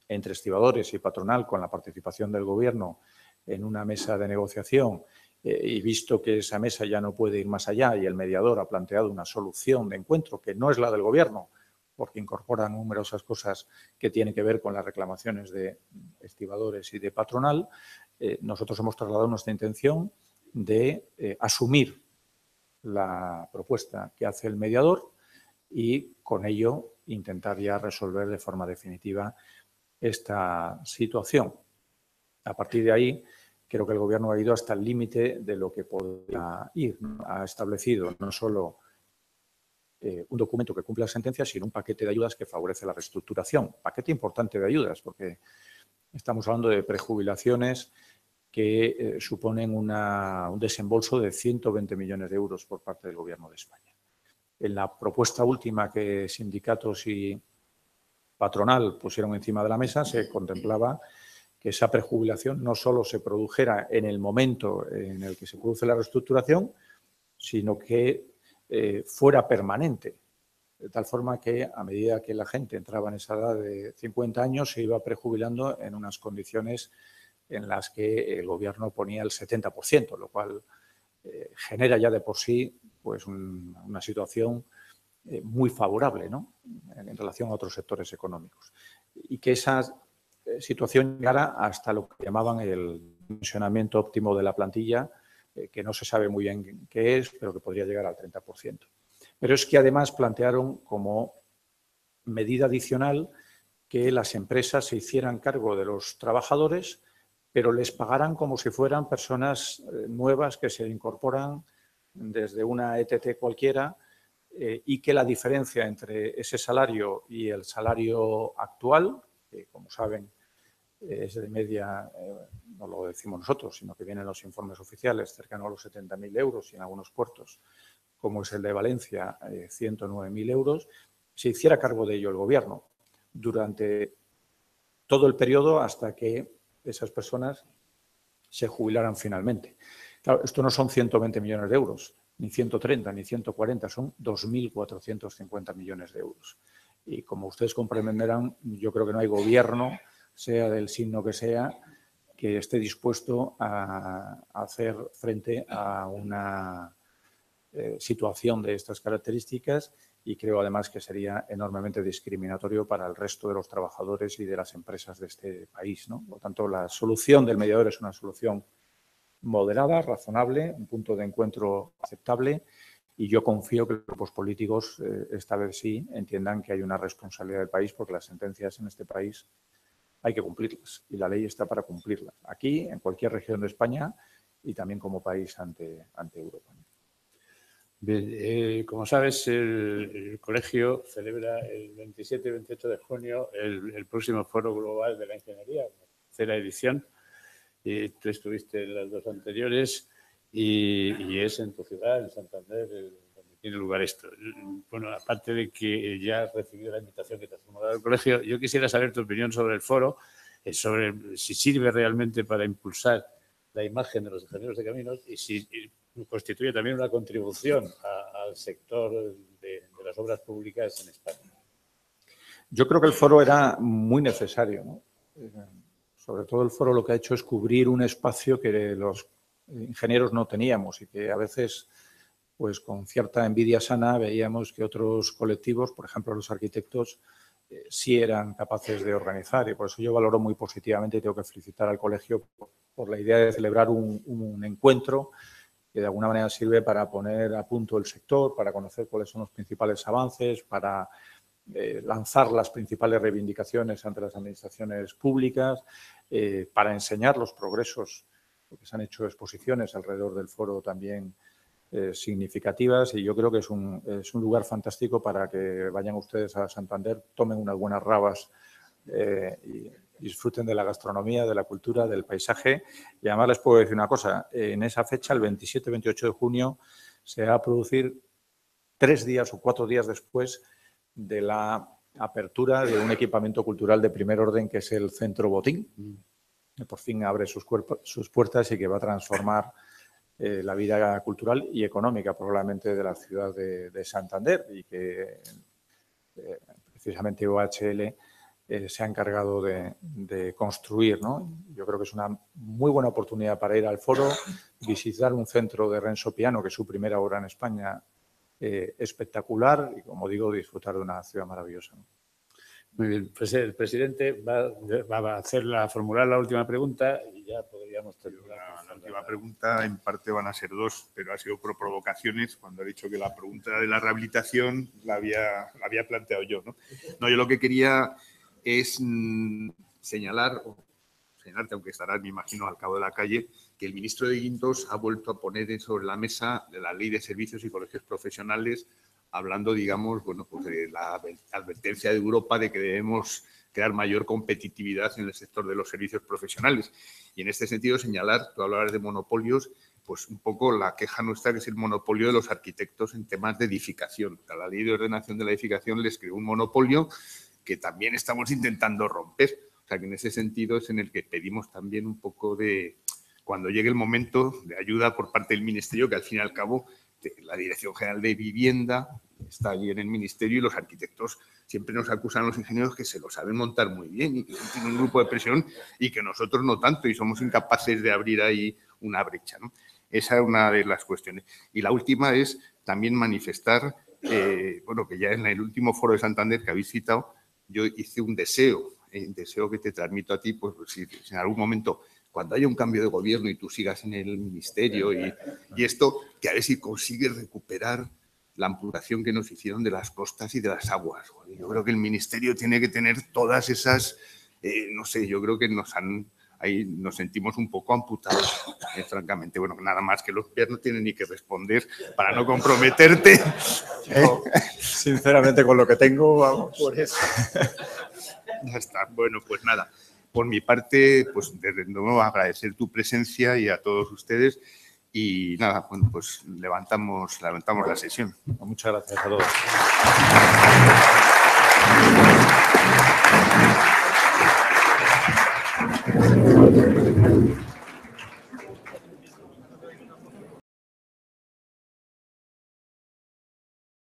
S2: entre estibadores y patronal con la participación del Gobierno en una mesa de negociación y visto que esa mesa ya no puede ir más allá y el mediador ha planteado una solución de encuentro que no es la del Gobierno, porque incorpora numerosas cosas que tienen que ver con las reclamaciones de estibadores y de patronal, nosotros hemos trasladado nuestra intención de asumir la propuesta que hace el mediador y con ello intentar ya resolver de forma definitiva esta situación. A partir de ahí, creo que el Gobierno ha ido hasta el límite de lo que podía ir. Ha establecido no solo un documento que cumple la sentencia, sino un paquete de ayudas que favorece la reestructuración. Paquete importante de ayudas, porque estamos hablando de prejubilaciones que suponen un desembolso de 120 millones de euros por parte del Gobierno de España. En la propuesta última que sindicatos y patronal pusieron encima de la mesa, se contemplaba que esa prejubilación no solo se produjera en el momento en el que se produce la reestructuración, sino que fuera permanente, de tal forma que a medida que la gente entraba en esa edad de 50 años se iba prejubilando en unas condiciones en las que el Gobierno ponía el 70%, lo cual genera ya de por sí pues una situación muy favorable, ¿no?, en relación a otros sectores económicos. Y que esa situación llegara hasta lo que llamaban el dimensionamiento óptimo de la plantilla, que no se sabe muy bien qué es, pero que podría llegar al 30%. Pero es que además plantearon como medida adicional que las empresas se hicieran cargo de los trabajadores, pero les pagaran como si fueran personas nuevas que se incorporan desde una ETT cualquiera, y que la diferencia entre ese salario y el salario actual, que como saben es de media, no lo decimos nosotros, sino que vienen los informes oficiales, cercano a los 70.000 euros y en algunos puertos, como es el de Valencia, 109.000 euros, se hiciera cargo de ello el Gobierno durante todo el periodo hasta que esas personas se jubilaran finalmente. Claro, esto no son 120 millones de euros, ni 130, ni 140, son 2.450 millones de euros. Y como ustedes comprenderán, yo creo que no hay gobierno, sea del signo que sea, que esté dispuesto a hacer frente a una situación de estas características, y creo además que sería enormemente discriminatorio para el resto de los trabajadores y de las empresas de este país, ¿no? Por lo tanto, la solución del mediador es una solución moderada, razonable, un punto de encuentro aceptable, y yo confío que los grupos políticos esta vez sí entiendan que hay una responsabilidad del país, porque las sentencias en este país hay que cumplirlas y la ley está para cumplirlas, aquí, en cualquier región de España y también como país ante Europa.
S3: Bien, como sabes, el colegio celebra el 27 y 28 de junio el próximo Foro Global de la Ingeniería, tercera edición. Y tú estuviste en las dos anteriores y es en tu ciudad, en Santander, donde tiene lugar esto. Bueno, aparte de que ya has recibido la invitación que te ha formulado el colegio, yo quisiera saber tu opinión sobre el foro, sobre si sirve realmente para impulsar la imagen de los ingenieros de caminos y si constituye también una contribución al sector de las obras públicas en España.
S2: Yo creo que el foro era muy necesario, ¿no? Sobre todo el foro lo que ha hecho es cubrir un espacio que los ingenieros no teníamos y que a veces, pues con cierta envidia sana, veíamos que otros colectivos, por ejemplo los arquitectos, sí eran capaces de organizar, y por eso yo valoro muy positivamente y tengo que felicitar al colegio por la idea de celebrar un encuentro que de alguna manera sirve para poner a punto el sector, para conocer cuáles son los principales avances, para lanzar las principales reivindicaciones ante las administraciones públicas, para enseñar los progresos, porque se han hecho exposiciones alrededor del foro también significativas, y yo creo que es un lugar fantástico para que vayan ustedes a Santander, tomen unas buenas rabas y disfruten de la gastronomía, de la cultura, del paisaje. Y además les puedo decir una cosa, en esa fecha, el 27-28 de junio, se va a producir 3 días o 4 días después de la apertura de un equipamiento cultural de primer orden, que es el Centro Botín, que por fin abre sus puertas y que va a transformar la vida cultural y económica probablemente de la ciudad de Santander, y que precisamente OHL se ha encargado de construir, ¿no? Yo creo que es una muy buena oportunidad para ir al foro, visitar un centro de Renzo Piano, que es su primera obra en España, espectacular, y como digo, disfrutar de una ciudad maravillosa, ¿no?
S3: Muy bien, pues el presidente va a formular la última pregunta y ya podríamos terminar.
S1: La última pregunta, en parte van a ser 2, pero ha sido por provocaciones, cuando he dicho que la pregunta de la rehabilitación la había planteado yo, ¿no? No, yo lo que quería es señalarte, aunque estarás, me imagino, al cabo de la calle, que el ministro de Guindos ha vuelto a poner sobre la mesa de la Ley de Servicios y Colegios Profesionales, hablando, digamos, bueno, pues de la advertencia de Europa de que debemos crear mayor competitividad en el sector de los servicios profesionales. Y en este sentido señalar, tú hablabas de monopolios, pues un poco la queja nuestra, que es el monopolio de los arquitectos en temas de edificación. La Ley de Ordenación de la Edificación les creó un monopolio que también estamos intentando romper. O sea, que en ese sentido es en el que pedimos también un poco de, cuando llegue el momento, de ayuda por parte del Ministerio, que al fin y al cabo la Dirección General de Vivienda está allí en el Ministerio, y los arquitectos siempre nos acusan a los ingenieros que se lo saben montar muy bien y que tienen un grupo de presión y que nosotros no tanto, y somos incapaces de abrir ahí una brecha, ¿no? Esa es una de las cuestiones. Y la última es también manifestar bueno, que ya en el último foro de Santander que habéis citado, yo hice un deseo que te transmito a ti, pues si en algún momento, cuando haya un cambio de gobierno y tú sigas en el ministerio y esto, que a ver si consigues recuperar la amputación que nos hicieron de las costas y de las aguas. Yo creo que el ministerio tiene que tener todas esas, no sé, yo creo que ahí nos sentimos un poco amputados, francamente. Bueno, nada más que los pies no tienen ni que responder para no comprometerte.
S2: Sinceramente, con lo que tengo, vamos.
S1: Por eso. Ya está. Bueno, pues nada. Por mi parte, pues desde nuevo agradecer tu presencia y a todos ustedes. Y nada, bueno, pues levantamos la sesión.
S2: Muchas gracias a todos.